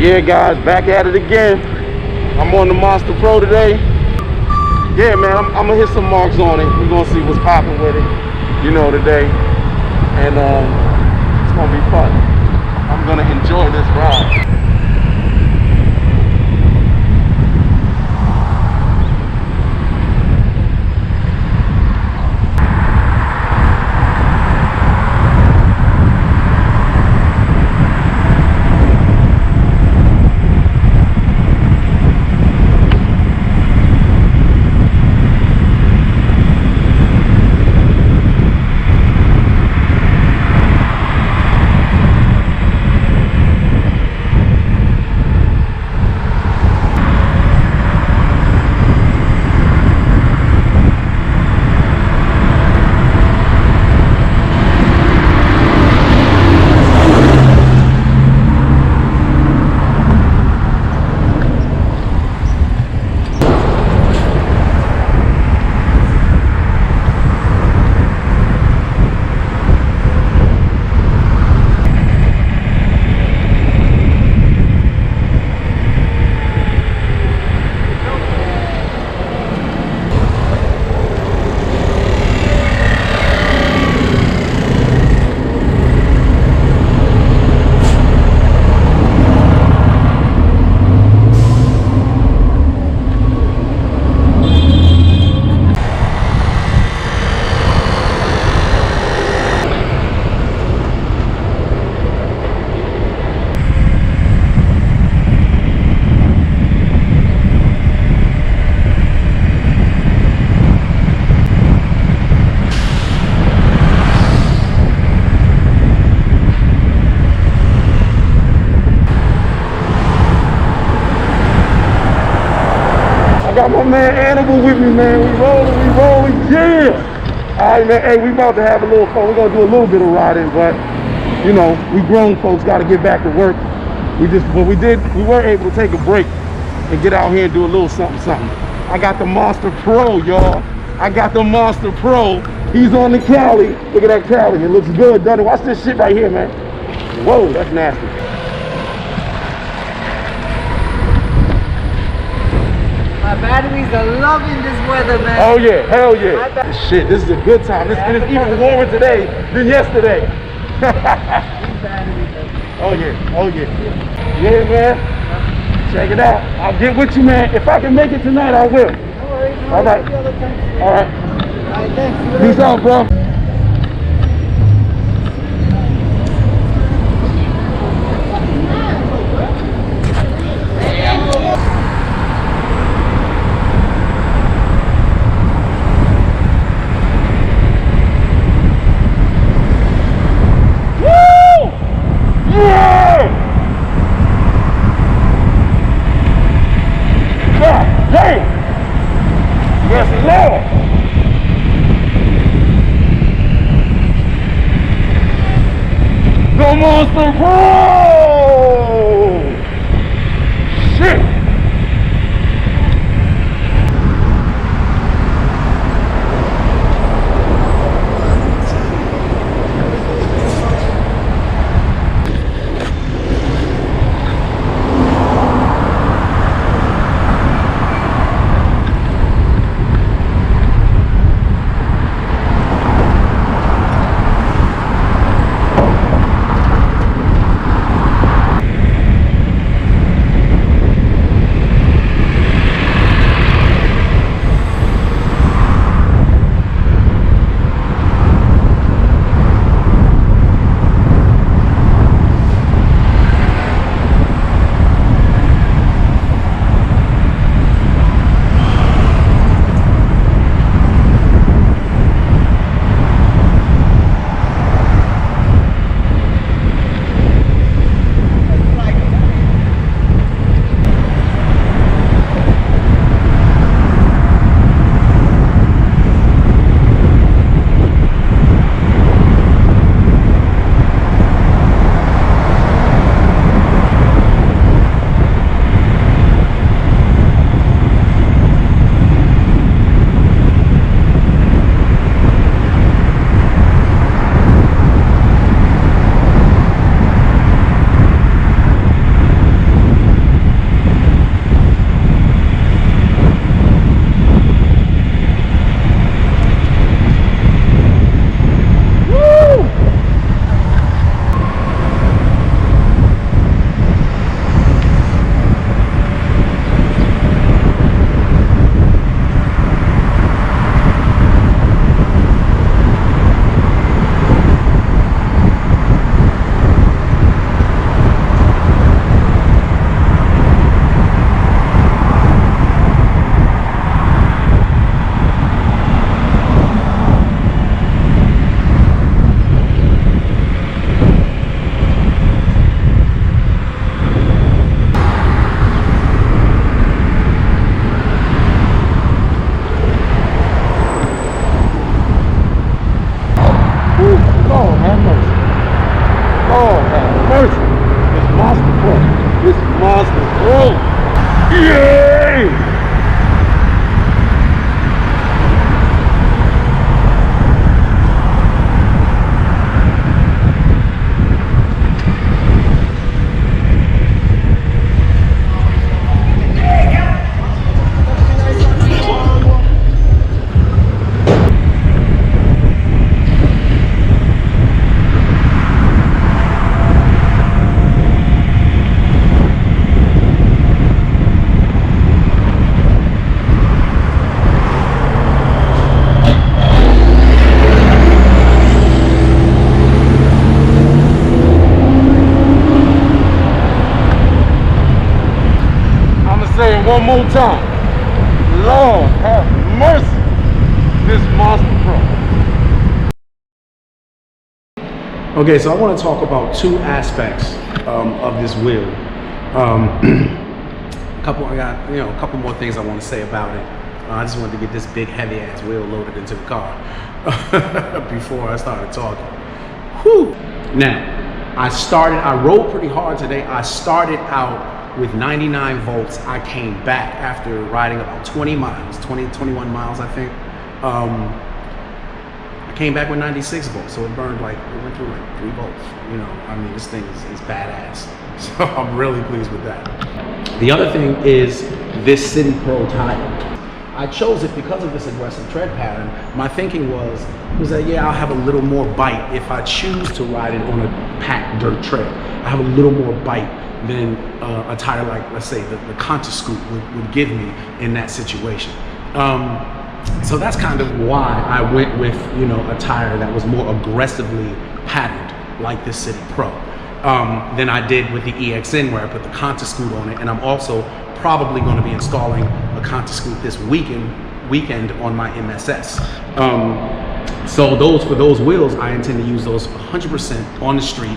Yeah, guys, back at it again. I'm on the Monster Pro today. Yeah, man, I'm gonna hit some marks on it. We're gonna see what's popping with it, you know, today. And it's gonna be fun. I'm gonna enjoy this ride. Got my man Animal with me, man. We rolling, yeah. All right, man. Hey, we about to have a little fun. We're gonna do a little bit of riding, but you know, we grown folks got to get back to work. We were able to take a break and get out here and do a little something. I got the Monster Pro, y'all. I got the Monster Pro. He's on the Cali. Look at that Cali. It looks good, doesn't it? Watch this shit right here, man. Whoa, that's nasty. My batteries are loving this weather, man. Oh yeah, hell yeah. Shit, this is a good time. And it's even warmer today than yesterday. Oh yeah. Yeah, man. Check it out. I'll get with you, man. If I can make it tonight, I will. No worries. All right. All right. All right, thanks. Peace out, bro. Monster Pro! Shit! one more time. Lord have mercy. This Monster Pro. Okay, so I want to talk about two aspects of this wheel. I got a couple more things I want to say about it. I just wanted to get this big heavy ass wheel loaded into the car before I started talking. Whew. Now, I rode pretty hard today. I started out with 99 volts. I came back after riding about 21 miles, I think. I came back with 96 volts, so it went through like 3 volts. You know, I mean, this thing is badass. So I'm really pleased with that. The other thing is this City Pro tire. I chose it because of this aggressive tread pattern. My thinking was that, yeah, I'll have a little more bite if I choose to ride it on a packed dirt trail. I have a little more bite than a tire like, let's say, the Conti-Scoot would give me in that situation. So that's kind of why I went with, you know, a tire that was more aggressively patterned like this City Pro than I did with the EXN, where I put the Conti-Scoot on it. And I'm also probably going to be installing a Conti-Scoot this weekend on my MSS. So for those wheels, I intend to use those 100% on the street.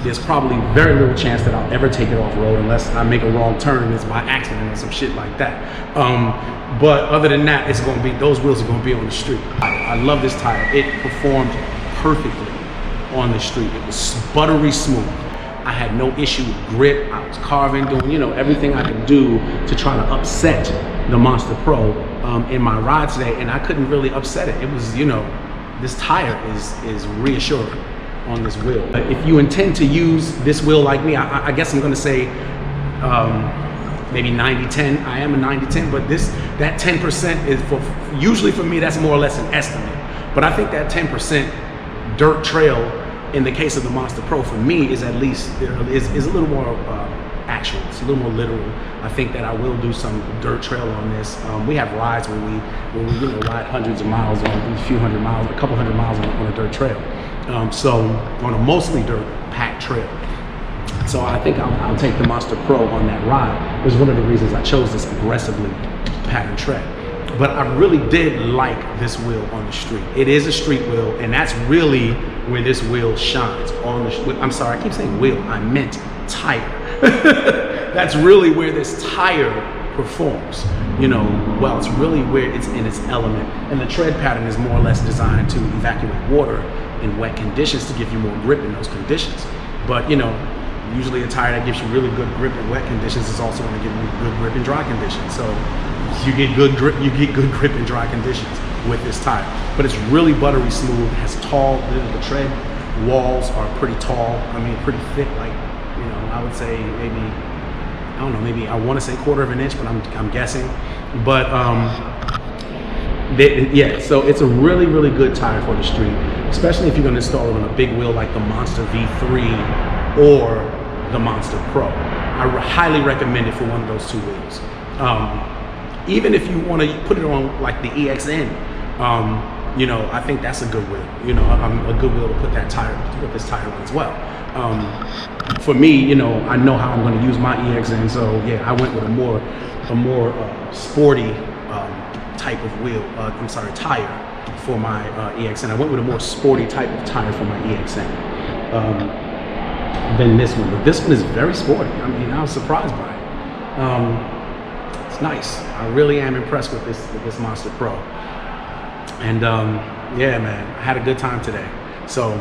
There's probably very little chance that I'll ever take it off road unless I make a wrong turn, it's by accident or some shit like that. But other than that, those wheels are gonna be on the street. I love this tire. It performed perfectly on the street. It was buttery smooth. I had no issue with grip. I was carving, doing, you know, everything I could do to try to upset the Monster Pro in my ride today, and I couldn't really upset it. It was, you know, this tire is reassuring on this wheel. If you intend to use this wheel like me, I guess I'm gonna say maybe 90-10. I am a 90-10, but that 10% is usually for me, that's more or less an estimate. But I think that 10% dirt trail in the case of the Monster Pro for me is at least is a little more actual. It's a little more literal. I think that I will do some dirt trail on this. We have rides where we you know, ride hundreds of miles on a few hundred miles, a couple hundred miles on a dirt trail. So on a mostly dirt packed trail. So I think I'll take the Monster Pro on that ride. It was one of the reasons I chose this aggressively patterned tread. But I really did like this wheel on the street. It is a street wheel, and that's really where this wheel shines. I'm sorry, I keep saying wheel, I meant tire. That's really where this tire performs. You know, well, it's really where it's in its element. And the tread pattern is more or less designed to evacuate water in wet conditions to give you more grip in those conditions. But, you know, usually a tire that gives you really good grip in wet conditions is also going to give you good grip in dry conditions. So you get good grip in dry conditions with this tire. But it's really buttery smooth. It has tall, the tread walls are pretty tall. I mean, pretty thick, like, you know, I would say maybe, I don't know, maybe I want to say 1/4 of an inch, but I'm guessing. But yeah, so it's a really, really good tire for the street, especially if you're going to install it on a big wheel like the Monster V3 or the Monster Pro. I highly recommend it for one of those two wheels. Even if you want to put it on like the EXN, you know, I think that's a good wheel. You know, a good wheel to put this tire on as well. For me, you know, I know how I'm going to use my EXN, so yeah, I went with a more sporty type of wheel. Tire for my EXN. I went with a more sporty type of tire for my EXN than this one. But this one is very sporty. I mean, I was surprised by it. It's nice. I really am impressed with this Monster Pro. And yeah, man, I had a good time today. So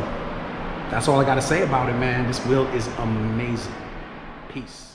that's all I got to say about it, man. This wheel is amazing. Peace.